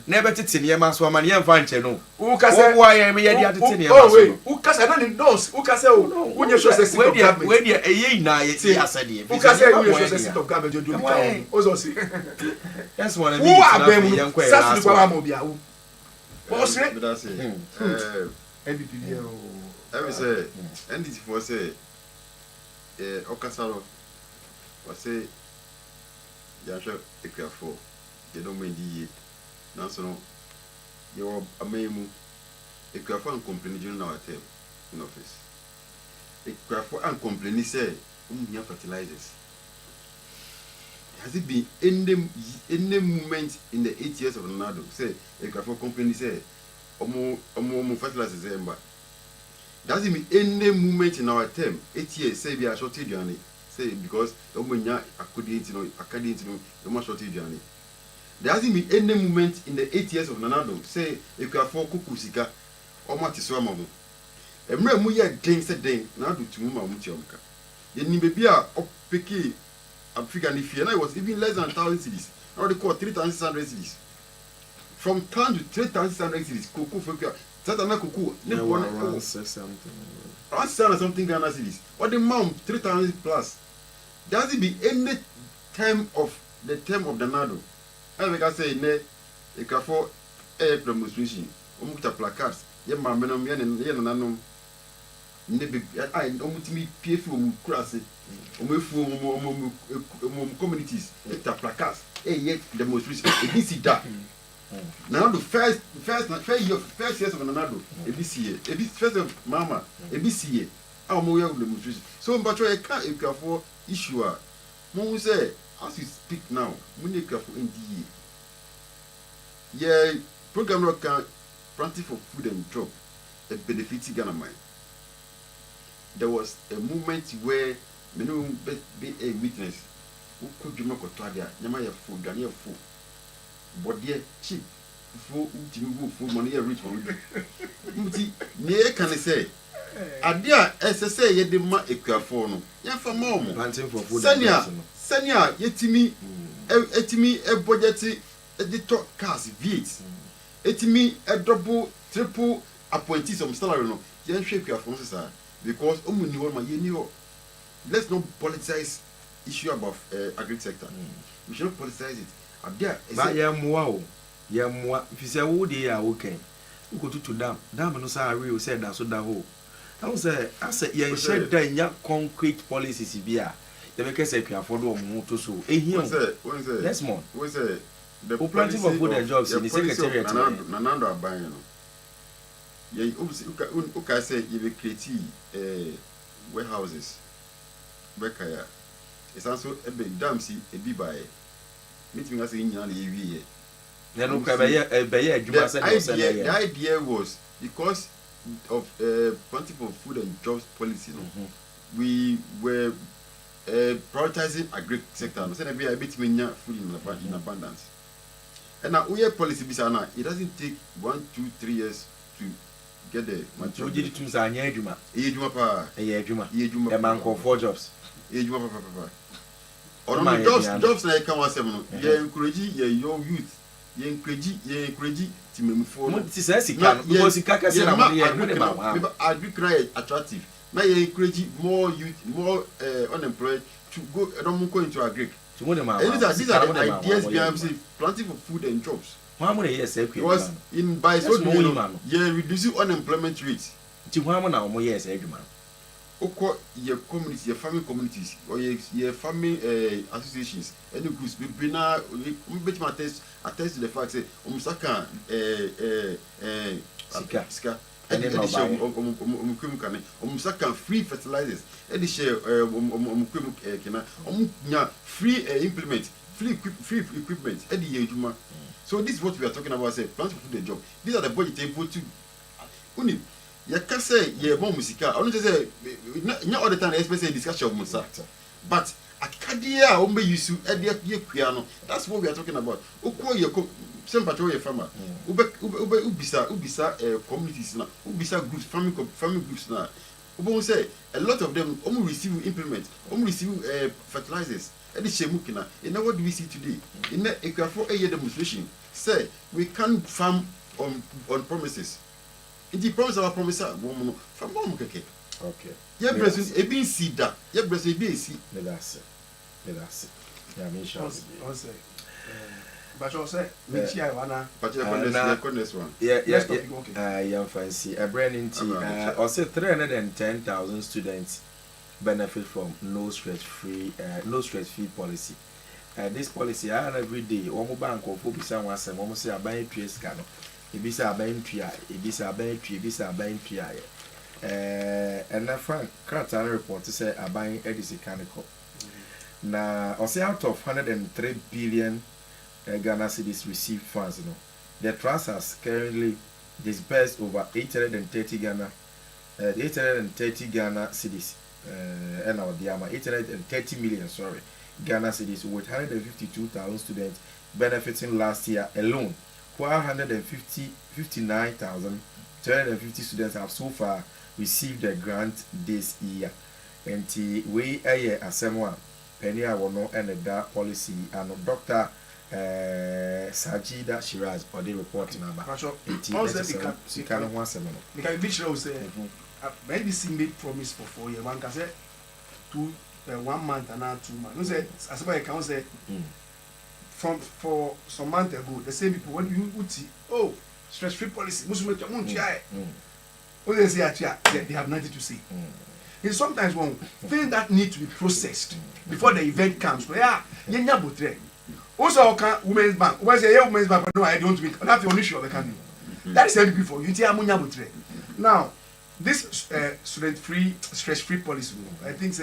Speaker 2: never tete nneɛma so ama ne yɛmfa nkyɛ no
Speaker 1: ukase
Speaker 2: wo ayɛ me yɛde atete nneɛma
Speaker 1: oh
Speaker 2: so
Speaker 1: wait ukase na ni nose ukase o wonye so say seat of government
Speaker 2: we dey ɛyɛ nyinaa yɛ asɛdeɛ
Speaker 1: ukase wonye so say seat of government jodo bi ka o so si
Speaker 2: that's one of
Speaker 1: the things na sas ni kwa ma obi awo o sire NDP bi o
Speaker 3: I say NDP for say okasaro o say ya hwe ekwafo ye no mendiye na so no ye wo amemu ekwafo an complain during our term in office ekwafo an complain say umhia fertilizers. Has it been any moment in the 8 years of Ronaldo say ekwafo complain say omo fertilizers emba? Does it mean any moment in our term 8 years say we are shortage journey say because omo according to no shortage journey? Does it mean any moment in the 8 years of Ronaldo say ekwafo kuku sika omo atiso amamu? Emre mu ye den se den na do tumu ma mu tiomka. Ye ni bebi a opeki Africa ni fear now it was even less than 1,000 cedis. Now they call 3,600 cedis. From 10 to 3,600 cedis. Cocoa for Satana cocoa.
Speaker 2: Around 6 something.
Speaker 3: Around 7 something Ghana cedis. What the amount 3,000 plus. Does it be any time of the term of the Nado? I make us say ne a careful air demonstration. Omuta placards. Ye mamenom yen nanom. Nebi I omutimi PF omukrase. Communities, placards, yet demonstration, ABC that. Now the first years of Nanado, ABC, first of Mama, ABC, our more demonstration. So, but I can't for issue. Mom say, as we speak now, we need for NDA. Yeah, program can plenty for food and job, a benefit Ghana mind. There was a moment where menu be a witness who could you make a target, Yamaya food, Daniel food, but dear cheap, food, money rich one. Near can I say, a dear SSA, ye de ma equaforno, ya for mom,
Speaker 2: planting for food.
Speaker 3: Senya, etimi, a budget, a detox cars, V8, etimi, a double, triple appointees of salary, no, yan shake your phones, sir, because only one my year. Let's not politicize issue about agri sector. We should not politicize it.
Speaker 2: But yeah, more. If you say, "Oh, they are okay," we go to dam. Dam no say real said that so that whole. I say, yeah, said that in concrete policies here. The make say you afford one to so. Next month.
Speaker 3: We say
Speaker 2: the planting for food and jobs in the secretariat.
Speaker 3: Nanando are buying. Yeah, okay, say you will create warehouses. Bekaya. It's also a big dam see a be by meeting us in Yan EV. The idea was because of plentiful food and jobs policy. We were prioritizing agri sector. So we are bit food in abundance. And now we have policy bisana. It doesn't take 1, 2, 3 years to get the
Speaker 2: maturity. To say Ejuma.
Speaker 3: Ejuma pa.
Speaker 2: Ejuma. Ejuma. A man called 4 jobs.
Speaker 3: Ejuma pa. Or jobs like come was seven. You encourage your youth. You encourage to move forward.
Speaker 2: It is a because you can't say
Speaker 3: agri attractive. Now you encourage more youth, more unemployed to go. Don't go into agri. These are the ideas behind planting for food and jobs. Because in by so doing, you reducing unemployment rate. Oko your community, your farming communities, or your farming associations, any groups, we now attest to the fact that Omusaka Sika Omusaka free fertilizers, free implement, free equipment, so this is what we are talking about, say plans for food and job. These are the budget table to only. You can say yeah more musica. I don't say not all the time especially discussion of Musa. But akadia ombe yusu ye piano. That's what we are talking about. Ukwo ye same patrol ye farmer. Ubisa communities na. Ubisa groups farming groups na. Ubo say a lot of them receive implement, receive fertilizers. ɛde hyɛ mu kina what do we see today ɛnɛ ekuafo ɛyɛ demonstration say we can't farm on promises nti promise our promise a wɔn no from wɔn kɛkɛ yɛ brɛ so ebi nsi da yɛ brɛ so ebi esi
Speaker 2: yeah me sure
Speaker 1: but you say me chia wana
Speaker 3: but you next one
Speaker 2: yeah fancy a brand into or say 310,000 students benefit from no stress free policy. This policy every day one bank of bisa wan say one say aban tue sika no ebisa aban tua ebisa aban tue ebisa aban tua and na frank krata report say aban edisika ne ko na or say out of 103 billion Ghana cedis received funds the trust has currently disbursed over 830 Ghana cedis and our diama 830 million Ghana cedis with 152,000 students benefiting last year alone, while 159,250 students have so far received the grant this year. And we a semwa penny I will not end that policy and Dr. Sajida Shiraz or the reporting about
Speaker 1: maybe see made promise for 4 years. One can say 1 month and now 2 months. No say as I can say for some month ago, the same people when you would see stress-free policy, they say they have nothing to say. And sometimes one thing that need to be processed before the event comes. Also, Women's Bank. When say Women's Bank, no, I don't mean that's the only issue of the country. That is helping for you. Now, this student-free, stress-free policy, I think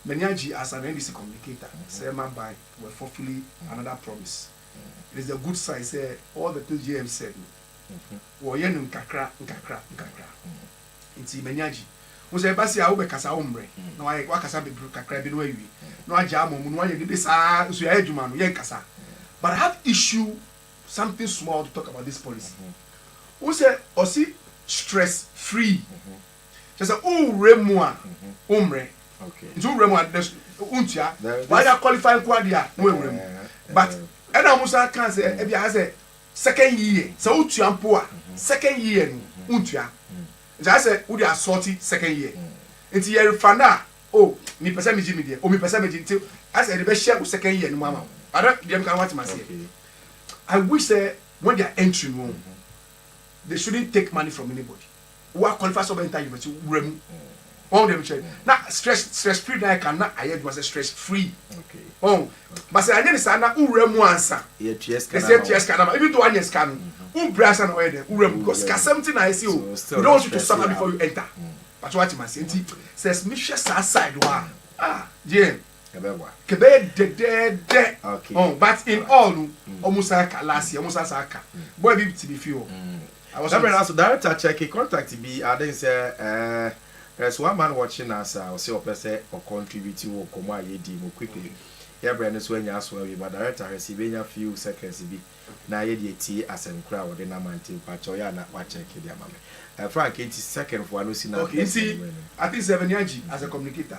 Speaker 1: Menyaji as an NDC communicator, say my bank will fulfill another promise. It is a good sign. Say all the things GM said. Woyen nkakra. Inti Menyaji. We say basi a ube kasa ombre. No I wakasa be kakra be no wi. No aja mo no aye de sa so ya adwuma no yen kasa. But I have issue something small to talk about this policy. We say osi stress free. Just say remua omre. Okay. Nti remua untia. Why you qualify kwadia no remu. But and amusa can say e bia say second year. So utua mpo a second year no untia. I said, would you assault second year? It's year fana. Oh, me person me Jimmy there. Oh, me person me Jimmy. I said, the best share with second year, no mama. I don't them can watch my say. I wish when they are entering room, they shouldn't take money from anybody. Who are qualified for entire university, remu. All them say. Now stress free. I cannot. I had was a stress free. Okay. Oh, but say I didn't say na remu answer.
Speaker 2: Yeah, yes,
Speaker 1: can. Even though one yes can. Brass and oil because something I see you don't want you to suffer before you enter. But what you must say says Misha side Jane Kebe de oh, but in all almost last year almost boy be to be few.
Speaker 2: I was also director check contact be I didn't say there's one man watching us or say or contributing or come quickly. Yeah, Brandon when you ask but director receiving a few seconds be na ye de ti asem kra wo de na mantin pacho ya na wa check dia mama Frank it is second for no see na
Speaker 1: okay see I think Menyaji as a communicator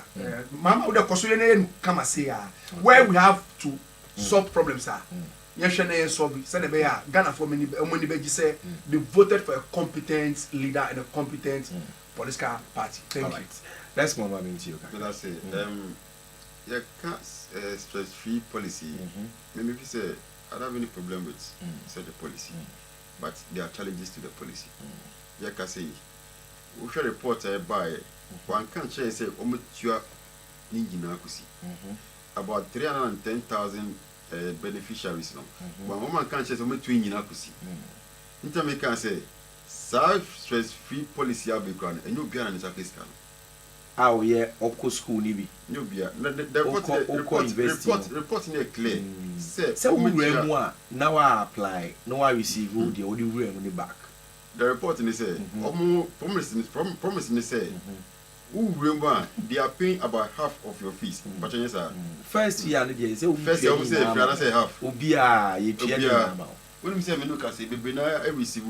Speaker 1: mama would koso ye na come say where we have to solve problems ye hwe na solve say na be ya Ghana for many be say they voted for a competent leader and a competent political party. Thank you.
Speaker 2: Let's move on into you.
Speaker 3: That's it. Yeah, stress-free policy. Maybe we say I don't have any problem with the policy, but there are challenges to the policy. Yeah, can say we should report by one can't say omutua ninjina kusi about 310,000 beneficiaries now. One woman can't say omutua ninjina kusi. Interme can say stress-free policy have been granted, and you be an example.
Speaker 2: Oh yeah, Oko school nibi.
Speaker 3: No be. The report is clear.
Speaker 2: Say we now I apply, now I receive who the only money back.
Speaker 3: The report in say, promising say, who they are paying about half of your fees. But yes, sir.
Speaker 2: First year,
Speaker 3: first year, we say half.
Speaker 2: Obia, you pay
Speaker 3: when we say me no can say, baby, now I receive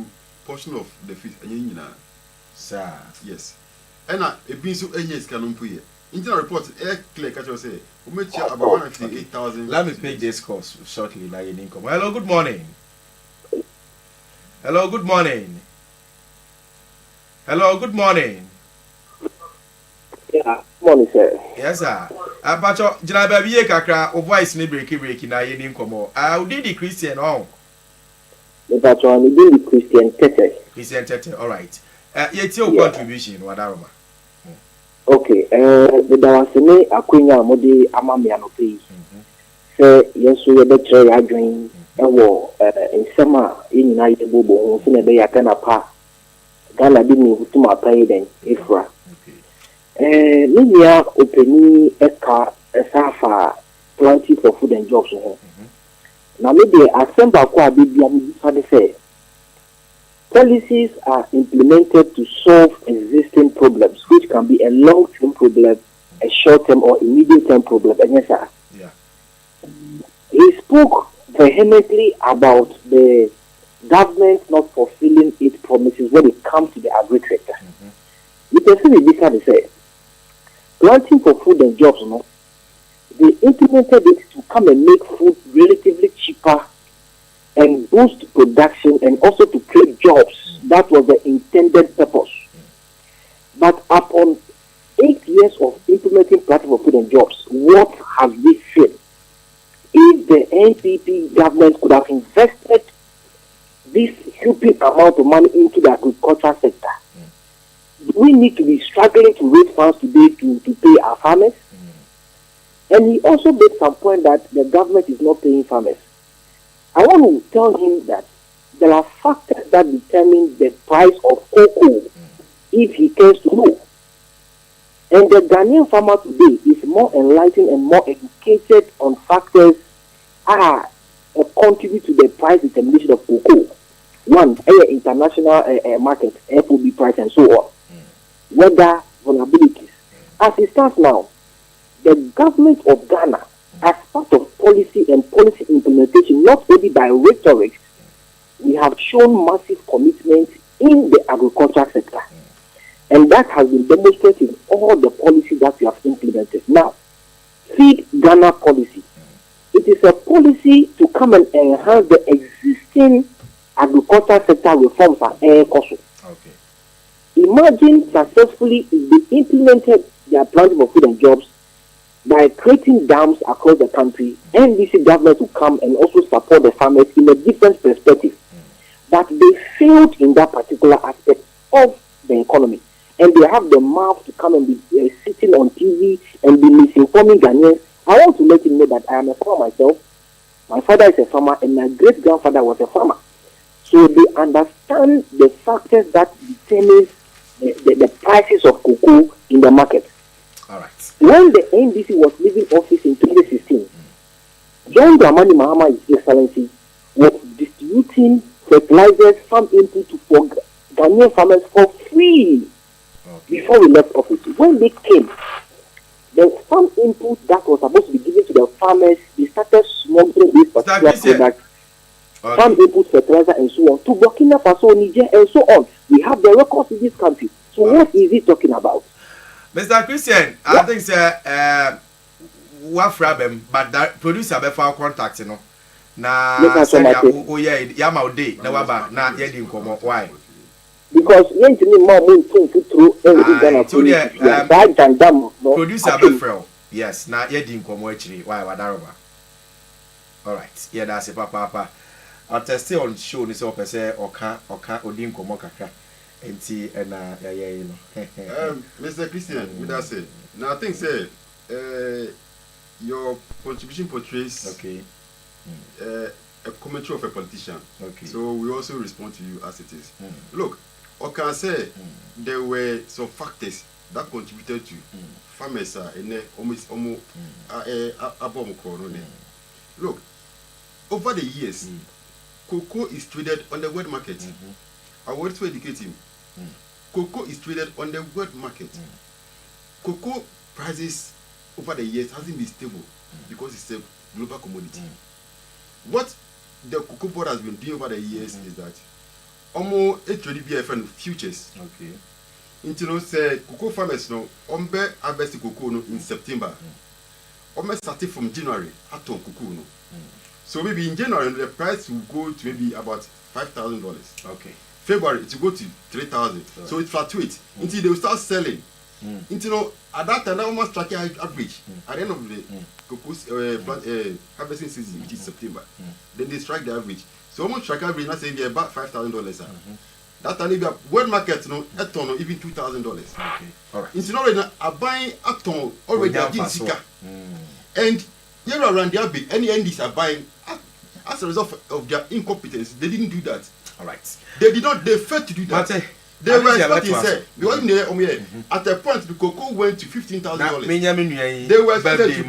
Speaker 3: portion of the fees. Sir. Yes. And a being so any scanum puye. Internal report clear catch say About 158,000.
Speaker 2: Let me pick this course shortly. Hello, good morning. Hello, good morning. Hello, good morning.
Speaker 4: Yeah, morning, sir.
Speaker 2: Yes, sir. Pacho, Jinabe biye kakra, o voice ni breaki na ye ni nkomo. Udi the Christian on.
Speaker 4: Pacho, I need the Christian Tete.
Speaker 2: Christian Tete, all right. Yet your contribution, Wadaroma.
Speaker 4: Okay, the Dawasene Aquina Modi Amamiano, please. Say, yes, we are better. I join a war in summer in United Bubo, who in a day I can apart. Ghana didn't to my pay then, Ifra. Ninia openi eka esafa plenty for food and jobs. Now maybe assemble kwa bibia mi say policies are implemented to solve existing problems, which can be a long-term problem, a short-term or immediate-term problem. Yes, sir.
Speaker 2: Yeah.
Speaker 4: He spoke vehemently about the government not fulfilling its promises when it comes to the agri-sector. You can see the difference. Say, planting for food and jobs, no, they implemented it to come and make food relatively cheaper and boost production and also to create jobs. That was the intended purpose. But upon 8 years of implementing planting for food and jobs, what have we seen? If the NPP government could have invested this huge amount of money into the agricultural sector, we need to be struggling to raise funds today to pay our farmers. And he also made some point that the government is not paying farmers. I want to tell him that there are factors that determine the price of cocoa if he cares to know. And the Ghanaian farmer today is more enlightened and more educated on factors that contribute to the price determination of cocoa. One, international market, FOB price and so on. Weather vulnerabilities. As it stands now, the government of Ghana, as part of policy and policy implementation, not only by rhetoric, we have shown massive commitment in the agricultural sector. And that has been demonstrated in all the policies that we have implemented. Now, Feed Ghana policy. It is a policy to come and enhance the existing agricultural sector reforms at Air-Koso.
Speaker 2: Okay.
Speaker 4: Imagine successfully if they implemented their planting for food and jobs by creating dams across the country, NDC government will come and also support the farmers in a different perspective. But they failed in that particular aspect of the economy. And they have the mouth to come and be sitting on TV and be misinforming Ghanaians. I want to let you know that I am a farmer myself. My father is a farmer and my great-grandfather was a farmer. So they understand the factors that determine the prices of cocoa in the market.
Speaker 2: All right.
Speaker 4: When the NDC was leaving office in 2016, John Dramani Mahama, His Excellency, was distributing fertilizers, farm input for Ghanaian farmers for free before we left office. When they came, the farm input that was supposed to be given to the farmers, they started smuggling this particular product, farm input, fertilizer, and so on, to Burkina Faso, Niger, and so on. We have the records in this country. So what is he talking about?
Speaker 2: Mr. Christian, I think sir, what problem? But that producer be for contact, you know. Na say yama day na waba na yedi nkomo. Why? Because
Speaker 4: you need more money to through everything.
Speaker 2: Producer be for yes. Na yedi nkomo actually. Why wadaroba? All right. Yeah, that's it, papa. I'll test it on show. Ni say opese oka odi nkomo kakra. Enti na you know.
Speaker 3: Mr. Christian, with that say, now I think say your contribution portrays a commentary of a politician.
Speaker 2: Okay.
Speaker 3: So we also respond to you as it is. Look, I can say there were some factors that contributed to farmers in almost look, over the years, cocoa is traded on the world market. I want to educate him. Cocoa is traded on the world market. Cocoa prices over the years hasn't been stable because it's a global commodity. What the cocoa board has been doing over the years is that almost a trade BFN futures.
Speaker 2: Okay.
Speaker 3: Until say cocoa farmers no harvest cocoa no in September. almost starting from January at Kuku. So maybe in January the price will go to maybe about $5,000.
Speaker 2: Okay.
Speaker 3: February it will go to 3,000. So it fluctuates until they will start selling. Until at that time, almost tracking average. At the end of the cocoa harvesting season, which is September, then they strike the average. So almost track average, not saying about $5,000. That time, maybe world market, a ton or even $2,000.
Speaker 2: Okay. All right.
Speaker 3: It's already a buying a ton already again Sika. And here around their big, any NDs are buying as a result of their incompetence. They didn't do that.
Speaker 2: All right.
Speaker 3: They did not. They failed to do that.
Speaker 2: But,
Speaker 3: they were expecting say because at the point the cocoa went to $15,000. They were expected to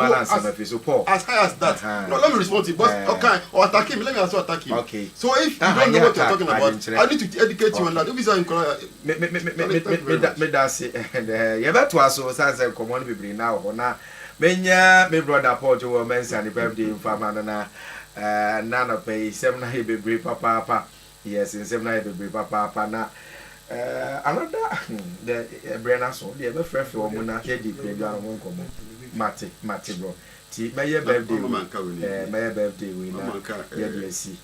Speaker 3: go as high as that. No, let me respond to you. But okay, or attack him. Let me also attack him.
Speaker 2: Okay.
Speaker 3: So if you don't know what you're talking about, I need to educate you on that. If it's
Speaker 2: me that's it. You better also say common people now. Now, menya me brother Paul Joe mention the birthday in farmer na nana pay 7 na be papa. Yes, in 7 na be papa na. Another the Brenna so the ever friend for Mona here the program won come Mate bro ti my birthday my birthday we na ye see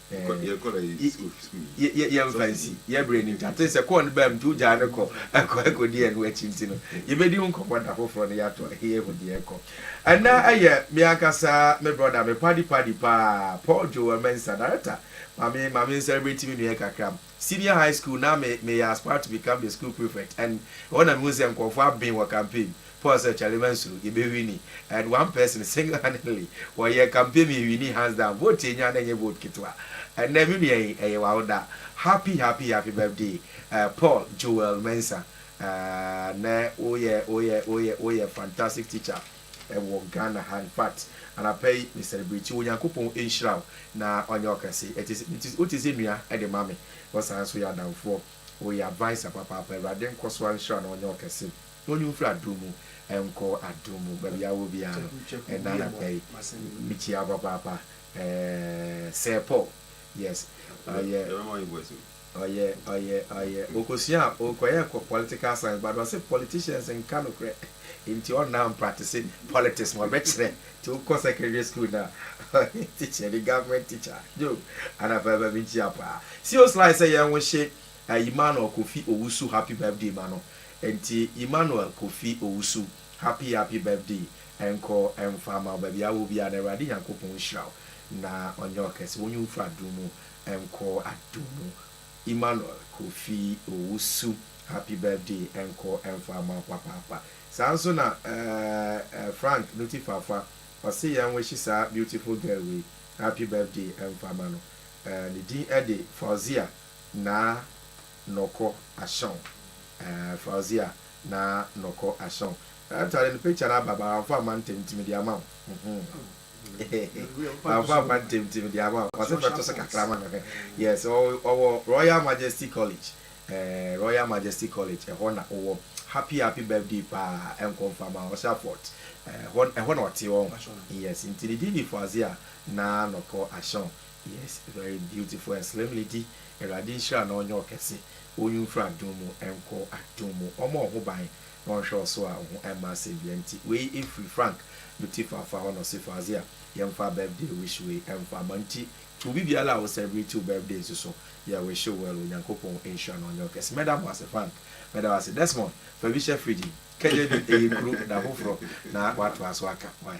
Speaker 2: ye fancy ye brain chat say ko on bam tu ja ne ko ko die no achinti no ye be di unko kwanda foforo ne yato here ho die ko and na aye me akasa me brother me party pa Paul Joe Mensa director Mami celebrating me near Kakram. Senior high school now may aspire to become the school prefect. And one of museum called for being a campaign. Poor Sir Charlie Mansu, Ibewini, and one person single-handedly while your campaign me winning hands down, vote in your name vote Kitwa. And never me a wowda. Happy birthday, Paul Joel Mensa. Oh yeah, fantastic teacher. And Ghana hand fat. And I pay me celebrate you Yakupon in Shroud na on your case. It is what is in here at the mammy. What's answer we are down for? We advise a papa, but then cost one shroud on your case. No new flat dumu and call at dumu, but I will be and then I pay Michia papa, Sir Paul. Yes, oh yeah. Okosia, Okoya, political science, but I say politicians in Kano into all now practicing politics more better to go secondary school now. Teacher, the government teacher, do and I've ever been here. See us like say, young wish Emmanuel Kofi Owusu, happy birthday, Mano. And Emmanuel Kofi Owusu, happy birthday, and call and farmer, baby. I will be an eradi and coupon shroud. Na on your case, when you frat dumu and call at dumu. Emmanuel Kofi Owusu, happy birthday, and call and farmer, papa. Sanso na Frank Nutifafa or say young wishes are beautiful girl we happy birthday and famano the D Eddie Fauzia na noko ashon Fauzia na noko ashon the picture na baba fa man temtimi di amount baba man temtimi di amount was it to say kakrama no yes or Royal Majesty College hona owo happy birthday pa and confirm our support one or two yes into the day for Azia na no call ashon yes very beautiful and slim lady a radisha no your kese oyun fra domo and call atomo omo ho ban no show so a emma say bianti we if Frank beautiful for honor say for Azia yemfa birthday wish we emfa manti to be biala will celebrate 2 birthdays so yeah we show well Nyankopon ensure no your kese madam was a Frank madam was Desmond for Bishop Fridi KJB group na hofro na watu aswaka why